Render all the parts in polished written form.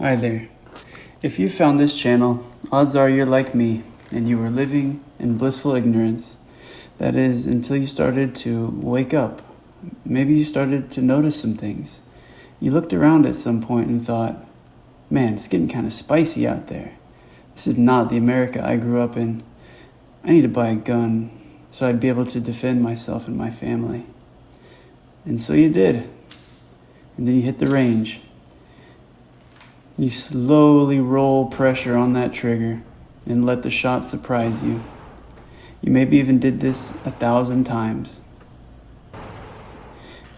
Hi there. If you found this channel, odds are you're like me and you were living in blissful ignorance. That is, until you started to wake up. Maybe you started to notice some things. You looked around at some point and thought, man, it's getting kind of spicy out there. This is not the America I grew up in. I need to buy a gun so I'd be able to defend myself and my family. And so you did. And then you hit the range. You slowly roll pressure on that trigger and let the shot surprise you. You maybe even did this 1,000 times.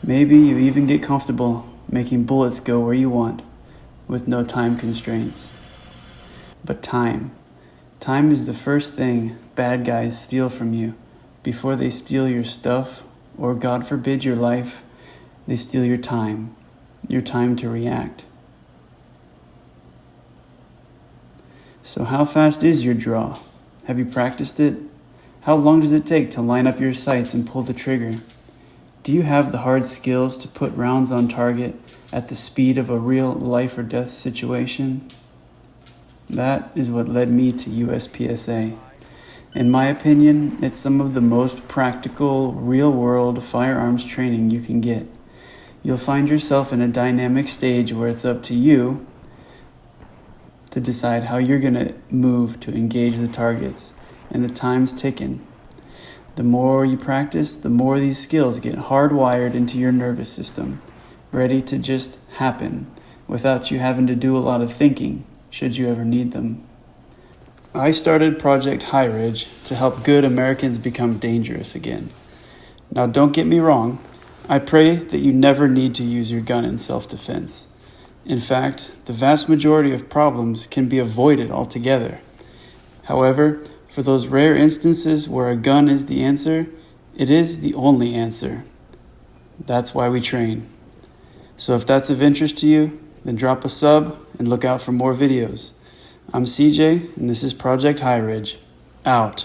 Maybe you even get comfortable making bullets go where you want with no time constraints. But time is the first thing bad guys steal from you. Before they steal your stuff, or God forbid your life, they steal your time to react. So how fast is your draw? Have you practiced it? How long does it take to line up your sights and pull the trigger? Do you have the hard skills to put rounds on target at the speed of a real life or death situation? That is what led me to USPSA. In my opinion, it's some of the most practical, real-world firearms training you can get. You'll find yourself in a dynamic stage where it's up to you to decide how you're going to move to engage the targets, and the time's ticking. The more you practice, the more these skills get hardwired into your nervous system, ready to just happen without you having to do a lot of thinking, should you ever need them. I started Project High Ridge to help good Americans become dangerous again. Now don't get me wrong, I pray that you never need to use your gun in self-defense. In fact, the vast majority of problems can be avoided altogether. However, for those rare instances where a gun is the answer, it is the only answer. That's why we train. So if that's of interest to you, then drop a sub and look out for more videos. I'm CJ, and this is Project High Ridge. Out.